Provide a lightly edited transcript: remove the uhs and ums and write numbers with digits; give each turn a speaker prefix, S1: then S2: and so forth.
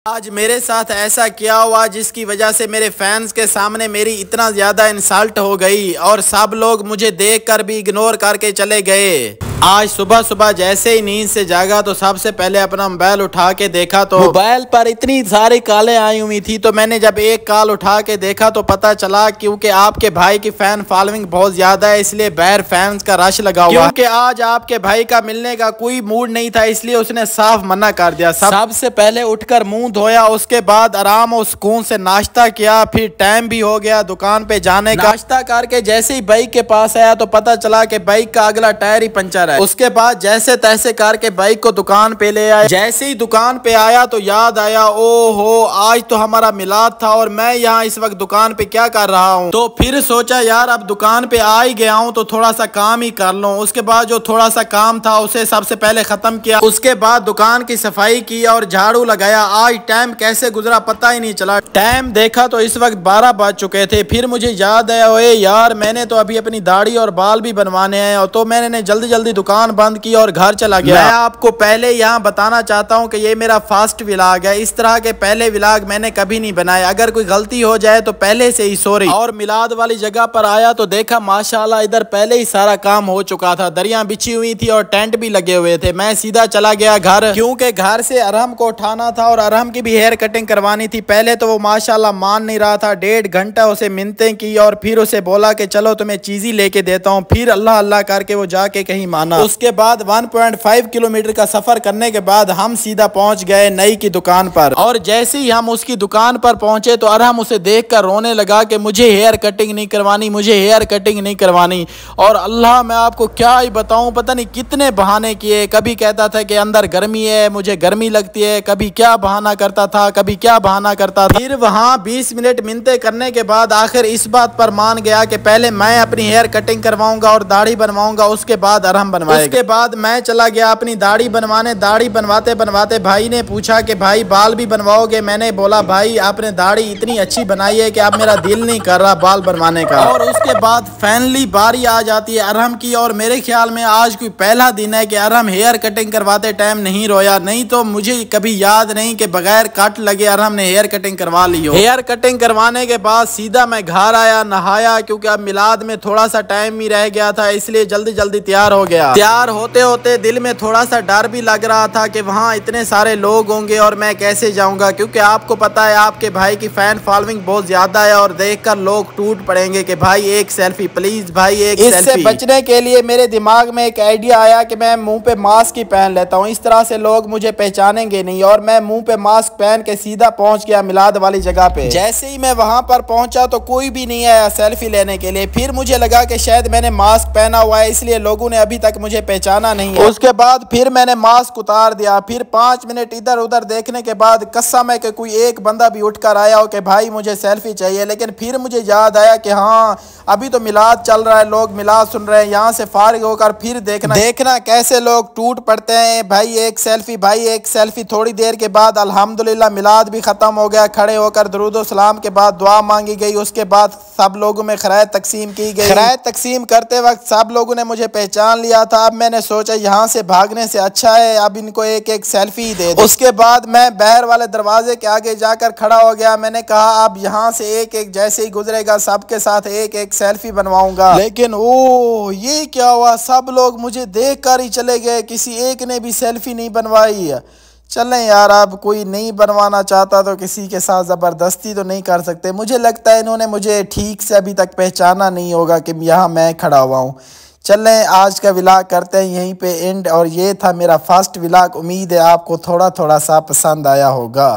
S1: आज मेरे साथ ऐसा क्या हुआ जिसकी वजह से मेरे फैंस के सामने मेरी इतना ज़्यादा इंसल्ट हो गई और सब लोग मुझे देखकर भी इग्नोर करके चले गए। आज सुबह सुबह जैसे ही नींद से जागा तो सबसे पहले अपना मोबाइल उठा के देखा तो मोबाइल पर इतनी सारी कॉलें आई हुई थी। तो मैंने जब एक कॉल उठा के देखा तो पता चला क्योंकि आपके भाई की फैन फॉलोइंग बहुत ज्यादा है, इसलिए बाहर फैंस का रश लगा हुआ। क्योंकि आज आपके भाई का मिलने का कोई मूड नहीं था, इसलिए उसने साफ मना कर दिया। सबसे पहले उठकर मुंह धोया, उसके बाद आराम और सुकून से नाश्ता किया, फिर टाइम भी हो गया दुकान पे जाने का। नाश्ता करके जैसे ही बाइक के पास आया तो पता चला कि बाइक का अगला टायर ही पंचर है। उसके बाद जैसे तैसे करके बाइक को दुकान पे ले आया। जैसे ही दुकान पे आया तो याद आया, ओहो आज तो हमारा मिलाद था और मैं यहाँ इस वक्त दुकान पे क्या कर रहा हूँ। तो फिर सोचा यार अब दुकान पे आ ही गया हूँ तो थोड़ा सा काम ही कर लूँ। उसके बाद जो थोड़ा सा काम था उसे सबसे पहले खत्म किया। उसके बाद दुकान की सफाई की और झाड़ू लगाया। आज टाइम कैसे गुजरा पता ही नहीं चला। टाइम देखा तो इस वक्त 12 बज चुके थे। फिर मुझे याद आया, ओए यार मैंने तो अभी अपनी दाढ़ी और बाल भी बनवाने हैं। और तो मैंने जल्दी जल्दी दुकान बंद की और घर चला गया। मैं आपको पहले यहाँ बताना चाहता हूँ कि ये मेरा फर्स्ट व्लॉग है। इस तरह के पहले व्लॉग मैंने कभी नहीं बनाए। अगर कोई गलती हो जाए तो पहले से ही सॉरी। और मिलाद वाली जगह पर आया तो देखा माशाल्लाह इधर पहले ही सारा काम हो चुका था। दरिया बिछी हुई थी और टेंट भी लगे हुए थे। मैं सीधा चला गया घर, क्योंकि घर से अरहम को उठाना था और अरहम की भी हेयर कटिंग करवानी थी। पहले तो वो माशाल्लाह मान नहीं रहा था। 1.5 घंटा उसे मिन्नतें की और फिर उसे बोला कि चलो तुम्हें चीज़ी लेके देता हूँ। फिर अल्लाह अल्लाह करके वो जाके कहीं माना। उसके बाद 1.5 किलोमीटर का सफर करने के बाद हम सीधा पहुंच गए नई की दुकान पर। और जैसे ही हम उसकी दुकान पर पहुंचे तो अरहम उसे देखकर रोने लगा कि मुझे हेयर कटिंग नहीं करवानी, मुझे हेयर कटिंग नहीं करवानी। और अल्लाह मैं आपको क्या ही बताऊं, पता नहीं कितने बहाने किए। कभी कहता था कि अंदर गर्मी है, मुझे गर्मी लगती है, कभी क्या बहाना करता था, कभी क्या बहाना करता था। फिर वहां 20 मिनट मिन्नतें करने के बाद आखिर इस बात पर मान गया कि पहले मैं अपनी हेयर कटिंग करवाऊंगा और दाढ़ी बनवाऊंगा, उसके बाद अरहम बनवाएगा। उसके बाद मैं चला गया अपनी दाढ़ी बनवाने। दाढ़ी बनवाते बनवाते भाई ने पूछा कि भाई बाल भी बनवाओगे। मैंने बोला भाई आपने दाढ़ी इतनी अच्छी बनाई है कि अब मेरा दिल नहीं कर रहा बाल बनवाने का। और उसके बाद फाइनली बारी आ जाती है अरहम की। और मेरे ख्याल में आज कोई पहला दिन है कि अरहम हेयर कटिंग करवाते टाइम नहीं रोया। नहीं तो मुझे कभी याद नहीं कि बगैर कट लगे अरहम ने हेयर कटिंग करवा ली हो। हेयर कटिंग करवाने के बाद सीधा मैं घर आया, नहाया, क्योंकि अब मिलाद में थोड़ा सा टाइम ही रह गया था, इसलिए जल्दी जल्दी तैयार हो गया। तैयार होते होते दिल में थोड़ा सा डर भी लग रहा था कि वहाँ इतने सारे लोग होंगे और मैं कैसे जाऊंगा, क्योंकि आपको पता है आपके भाई की फैन फॉलोइंग बहुत ज्यादा है और देखकर लोग टूट पड़ेंगे कि भाई एक सेल्फी प्लीज, भाई एक सेल्फी। इससे बचने के लिए मेरे दिमाग में एक आइडिया आया कि मैं मुंह पे मास्क ही पहन लेता हूँ, इस तरह से लोग मुझे पहचानेंगे नहीं। और मैं मुंह पे मास्क पहन के सीधा पहुंच गया मिलाद वाली जगह पे। जैसे ही मैं वहां पर पहुंचा तो कोई भी नहीं आया सेल्फी लेने के लिए। फिर मुझे लगा कि शायद मैंने मास्क पहना हुआ है, इसलिए लोगों ने अभी तक मुझे पहचाना नहीं है। उसके बाद फिर मैंने मास्क उतार दिया। फिर 5 मिनट इधर उधर देखने के बाद कसम है कि कोई एक बंदा भी उठकर आया हो कि भाई मुझे सेल्फी चाहिए। लेकिन फिर मुझे याद आया कि हाँ अभी तो मिलाद चल रहा है, लोग मिलाद सुन रहे हैं, यहाँ से फारिग होकर फिर देखना कैसे लोग टूट पड़ते हैं, भाई एक सेल्फी, भाई एक सेल्फी। थोड़ी देर के बाद अल्हम्दुलिल्लाह मिलाद भी खत्म हो गया। खड़े होकर दरूद सलाम के बाद दुआ मांगी गई। उसके बाद सब लोगों में खैरात तकसीम की गई। खैरात तकसीम करते वक्त सब लोगों ने मुझे पहचान लिया था। अब मैंने सोचा यहाँ से भागने से अच्छा है अब इनको एक एक सेल्फी दे दो। उसके बाद मैं बाहर वाले दरवाजे के आगे जाकर खड़ा हो गया। मैंने कहा अब यहाँ से एक एक जैसे ही गुजरेगा सबके साथ एक एक सेल्फी बनवाऊंगा। लेकिन ओ ये क्या हुआ, सब लोग मुझे देख कर ही चले गए, किसी एक ने भी सेल्फी नहीं बनवाई। चलें यार, अब कोई नहीं बनवाना चाहता तो किसी के साथ ज़बरदस्ती तो नहीं कर सकते। मुझे लगता है इन्होंने मुझे ठीक से अभी तक पहचाना नहीं होगा कि यहाँ मैं खड़ा हुआ हूँ। चलें आज का व्लॉग करते हैं यहीं पे एंड। और ये था मेरा फर्स्ट व्लॉग। उम्मीद है आपको थोड़ा थोड़ा सा पसंद आया होगा।